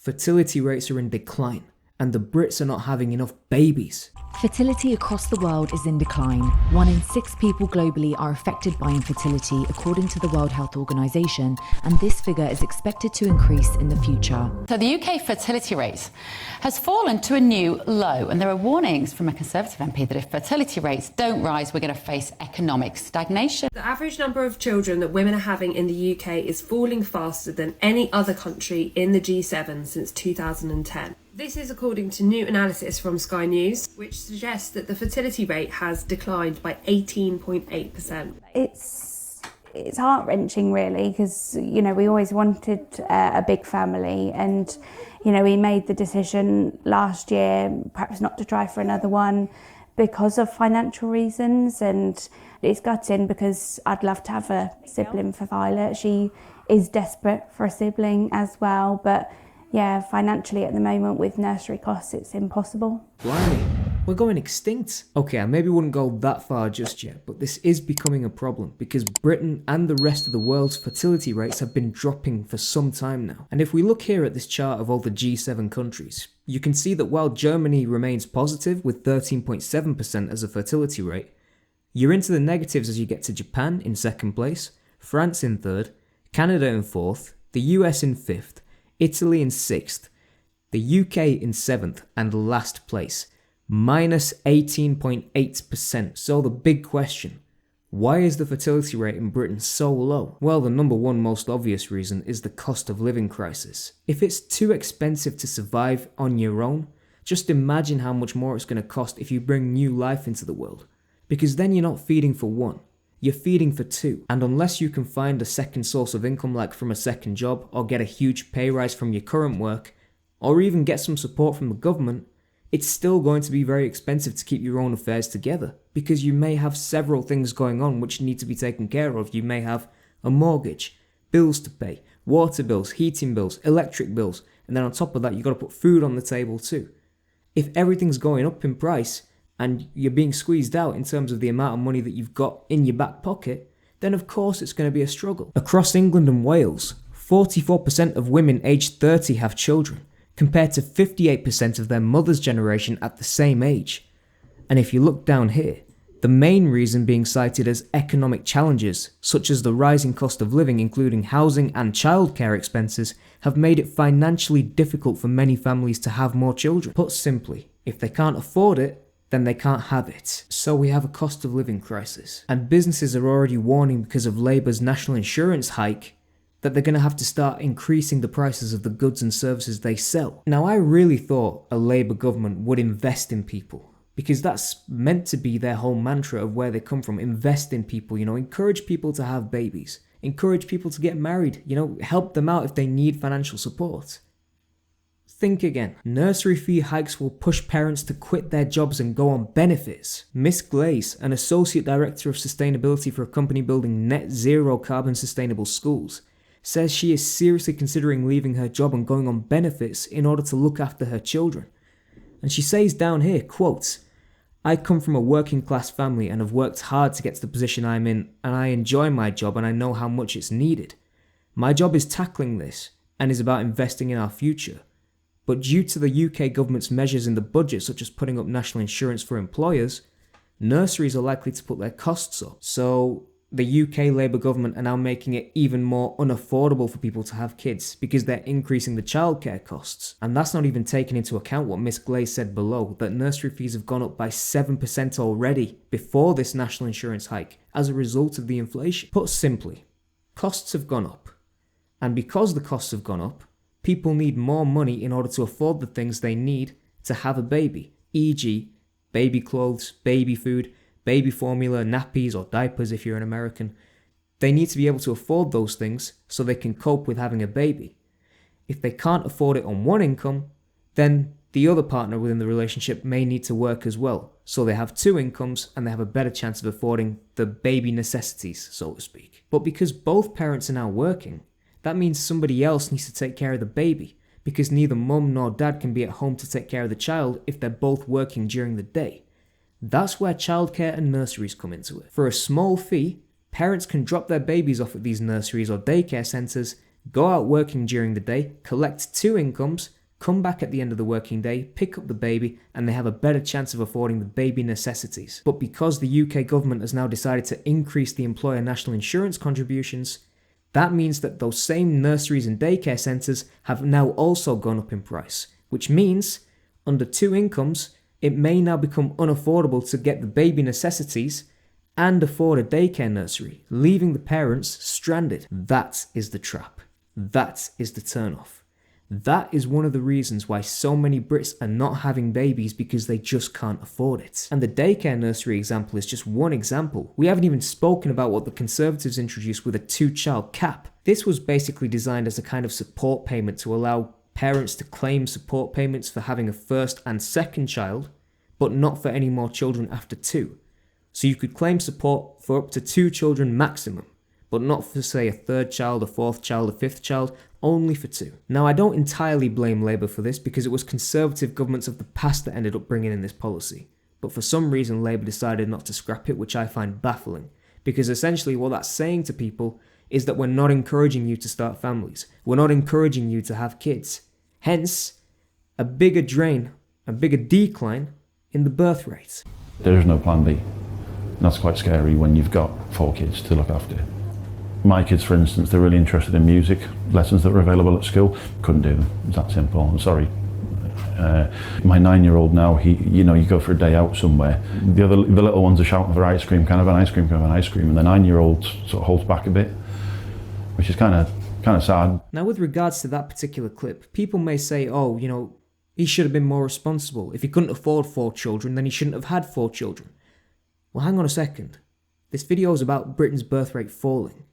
Fertility rates are in decline, and the Brits are not having enough babies. Fertility across the world is in decline. 1 in 6 people globally are affected by infertility, according to the World Health Organization, and this figure is expected to increase in the future. So the UK fertility rate has fallen to a new low, and there are warnings from a Conservative MP that if fertility rates don't rise, we're going to face economic stagnation. The average number of children that women are having in the UK is falling faster than any other country in the G7 since 2010. This is according to new analysis from Sky News, which suggests that the fertility rate has declined by 18.8%. It's heart-wrenching, really, because, you know, we always wanted a big family, and, you know, we made the decision last year perhaps not to try for another one because of financial reasons, and it's gutting because I'd love to have a sibling for Violet. She is desperate for a sibling as well, but yeah, financially at the moment with nursery costs, it's impossible. Blimey, we're going extinct. Okay, I maybe wouldn't go that far just yet, but this is becoming a problem because Britain and the rest of the world's fertility rates have been dropping for some time now. And if we look here at this chart of all the G7 countries, you can see that while Germany remains positive with 13.7% as a fertility rate, you're into the negatives as you get to Japan in second place, France in third, Canada in fourth, the US in fifth, Italy in 6th, the UK in 7th, and last place, minus 18.8%. So the big question, why is the fertility rate in Britain so low? Well, the number one most obvious reason is the cost of living crisis. If it's too expensive to survive on your own, just imagine how much more it's going to cost if you bring new life into the world. Because then you're not feeding for one. You're feeding for two, and unless you can find a second source of income like from a second job, or get a huge pay rise from your current work, or even get some support from the government, it's still going to be very expensive to keep your own affairs together, because you may have several things going on which need to be taken care of. You may have a mortgage, bills to pay, water bills, heating bills, electric bills, and then on top of that you've got to put food on the table too. If everything's going up in price, and you're being squeezed out in terms of the amount of money that you've got in your back pocket, then of course it's going to be a struggle. Across England and Wales, 44% of women aged 30 have children, compared to 58% of their mother's generation at the same age. And if you look down here, the main reason being cited as economic challenges, such as the rising cost of living including housing and childcare expenses, have made it financially difficult for many families to have more children. Put simply, if they can't afford it, then they can't have it. So we have a cost of living crisis. And businesses are already warning because of Labour's national insurance hike that they're going to have to start increasing the prices of the goods and services they sell. Now, I really thought a Labour government would invest in people, because that's meant to be their whole mantra of where they come from. Invest in people, you know, encourage people to have babies, encourage people to get married, you know, help them out if they need financial support. Think again. Nursery fee hikes will push parents to quit their jobs and go on benefits. Miss Glaze, an Associate Director of Sustainability for a company building net zero carbon sustainable schools, says she is seriously considering leaving her job and going on benefits in order to look after her children. And she says down here, quotes, "I come from a working class family and have worked hard to get to the position I'm in, and I enjoy my job and I know how much it's needed. My job is tackling this and is about investing in our future. But due to the UK government's measures in the budget, such as putting up national insurance for employers, nurseries are likely to put their costs up. So the UK Labour government are now making it even more unaffordable for people to have kids because they're increasing the childcare costs. And that's not even taking into account what Miss Glaze said below, that nursery fees have gone up by 7% already before this national insurance hike as a result of the inflation. Put simply, costs have gone up. And because the costs have gone up, people need more money in order to afford the things they need to have a baby, e.g. baby clothes, baby food, baby formula, nappies or diapers if you're an American. They need to be able to afford those things so they can cope with having a baby. If they can't afford it on one income, then the other partner within the relationship may need to work as well, so they have two incomes and they have a better chance of affording the baby necessities, so to speak. But because both parents are now working, that means somebody else needs to take care of the baby, because neither mum nor dad can be at home to take care of the child if they're both working during the day. That's where childcare and nurseries come into it. For a small fee, parents can drop their babies off at these nurseries or daycare centres, go out working during the day, collect 2 incomes, come back at the end of the working day, pick up the baby, and they have a better chance of affording the baby necessities. But because the UK government has now decided to increase the employer national insurance contributions, that means that those same nurseries and daycare centres have now also gone up in price, which means under 2 incomes, it may now become unaffordable to get the baby necessities and afford a daycare nursery, leaving the parents stranded. That is the trap. That is the turnoff. That is one of the reasons why so many Brits are not having babies, because they just can't afford it. And the daycare nursery example is just one example. We haven't even spoken about what the Conservatives introduced with a 2-child cap. This was basically designed as a kind of support payment to allow parents to claim support payments for having a first and second child, but not for any more children after 2. So you could claim support for up to 2 children maximum, but not for, say, a 3rd child, a 4th child, a 5th child, only for 2. Now, I don't entirely blame Labour for this, because it was Conservative governments of the past that ended up bringing in this policy. But for some reason, Labour decided not to scrap it, which I find baffling, because essentially what that's saying to people is that we're not encouraging you to start families. We're not encouraging you to have kids. Hence, a bigger drain, a bigger decline in the birth rate. There is no plan B. And that's quite scary when you've got 4 kids to look after. My kids, for instance, they're really interested in music lessons that were available at school. Couldn't do them. It's that simple. I'm sorry. My 9-year-old now, you go for a day out somewhere. The little ones are shouting for ice cream, kind of an ice cream, kind of an ice cream, and the 9-year-old sort of holds back a bit, which is kind of sad. Now, with regards to that particular clip, people may say, oh, he should have been more responsible. If he couldn't afford 4 children, then he shouldn't have had 4 children. Well, hang on a second. This video is about Britain's birth rate falling.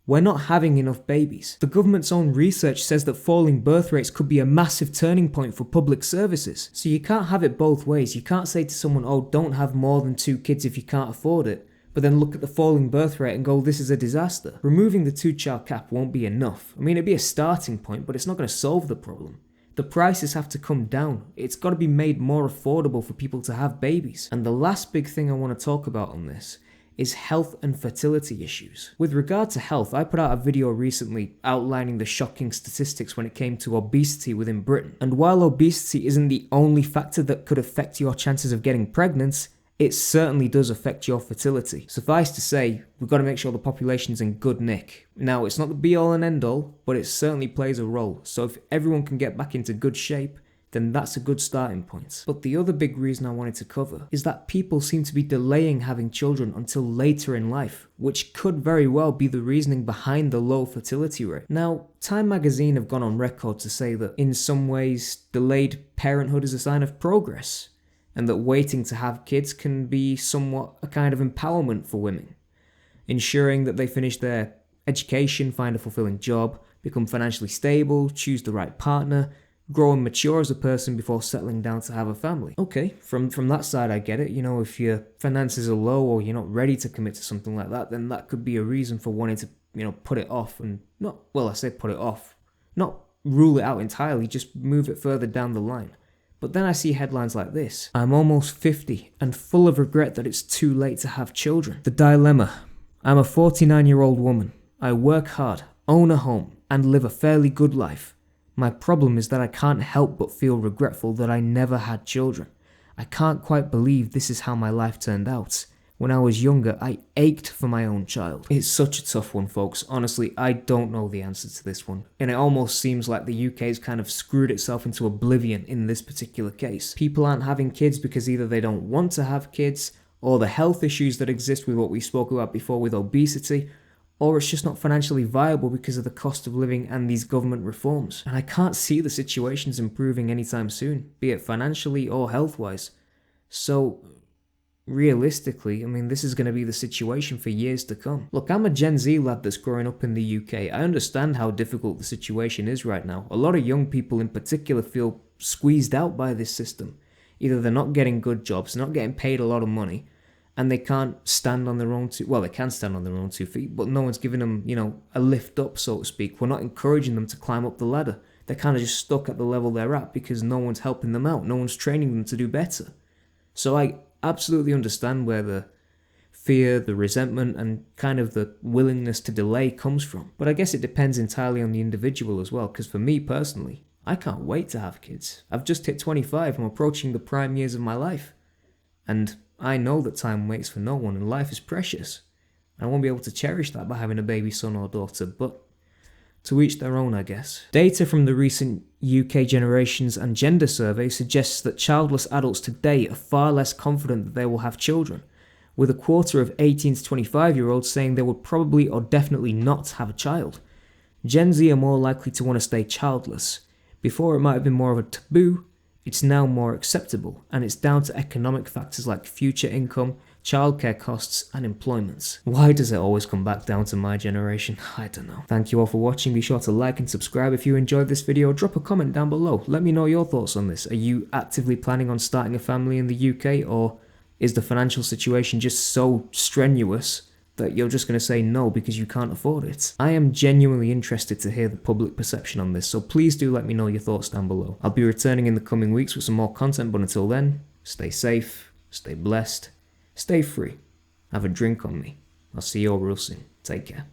We're not having enough babies. The government's own research says that falling birth rates could be a massive turning point for public services. So you can't have it both ways. You can't say to someone, oh, don't have more than 2 kids if you can't afford it, but then look at the falling birth rate and go, this is a disaster. Removing the 2-child cap won't be enough. I mean, it'd be a starting point, but it's not going to solve the problem. The prices have to come down. It's got to be made more affordable for people to have babies. And the last big thing I want to talk about on this is health and fertility issues. With regard to health, I put out a video recently outlining the shocking statistics when it came to obesity within Britain. And while obesity isn't the only factor that could affect your chances of getting pregnant, it certainly does affect your fertility. Suffice to say, we've got to make sure the population's in good nick. Now, it's not the be all and end all, but it certainly plays a role. So if everyone can get back into good shape, then that's a good starting point. But the other big reason I wanted to cover is that people seem to be delaying having children until later in life, which could very well be the reasoning behind the low fertility rate. Now, Time magazine have gone on record to say that in some ways, delayed parenthood is a sign of progress, and that waiting to have kids can be somewhat a kind of empowerment for women, ensuring that they finish their education, find a fulfilling job, become financially stable, choose the right partner, grow and mature as a person before settling down to have a family. Okay, from that side I get it. If your finances are low or you're not ready to commit to something like that, then that could be a reason for wanting to, put it off and not rule it out entirely, just move it further down the line. But then I see headlines like this: I'm almost 50 and full of regret that it's too late to have children. The dilemma. I'm a 49-year-old woman. I work hard, own a home, and live a fairly good life. My problem is that I can't help but feel regretful that I never had children. I can't quite believe this is how my life turned out. When I was younger, I ached for my own child. It's such a tough one, folks. Honestly, I don't know the answer to this one. And it almost seems like the UK's kind of screwed itself into oblivion in this particular case. People aren't having kids because either they don't want to have kids, or the health issues that exist with what we spoke about before with obesity, or it's just not financially viable because of the cost of living and these government reforms. And I can't see the situations improving anytime soon, be it financially or health-wise. So, realistically, this is going to be the situation for years to come. Look, I'm a Gen Z lad that's growing up in the UK. I understand how difficult the situation is right now. A lot of young people in particular feel squeezed out by this system. Either they're not getting good jobs, they're not getting paid a lot of money, and they can't stand on their own they can stand on their own 2 feet, but no one's giving them, a lift up, so to speak. We're not encouraging them to climb up the ladder. They're kind of just stuck at the level they're at because no one's helping them out. No one's training them to do better. So I absolutely understand where the fear, the resentment, and kind of the willingness to delay comes from. But I guess it depends entirely on the individual as well, because for me personally, I can't wait to have kids. I've just hit 25, I'm approaching the prime years of my life. And I know that time waits for no one and life is precious. I won't be able to cherish that by having a baby son or daughter, but to each their own, I guess. Data from the recent UK Generations and Gender Survey suggests that childless adults today are far less confident that they will have children, with a quarter of 18 to 25-year-olds saying they would probably or definitely not have a child. Gen Z are more likely to want to stay childless. Before it might have been more of a taboo, it's now more acceptable, and it's down to economic factors like future income, childcare costs, and employment. Why does it always come back down to my generation? I don't know. Thank you all for watching. Be sure to like and subscribe if you enjoyed this video. Drop a comment down below. Let me know your thoughts on this. Are you actively planning on starting a family in the UK, or is the financial situation just so strenuous that you're just going to say no because you can't afford it? I am genuinely interested to hear the public perception on this, so please do let me know your thoughts down below. I'll be returning in the coming weeks with some more content, but until then, stay safe, stay blessed, stay free, have a drink on me. I'll see you all real soon. Take care.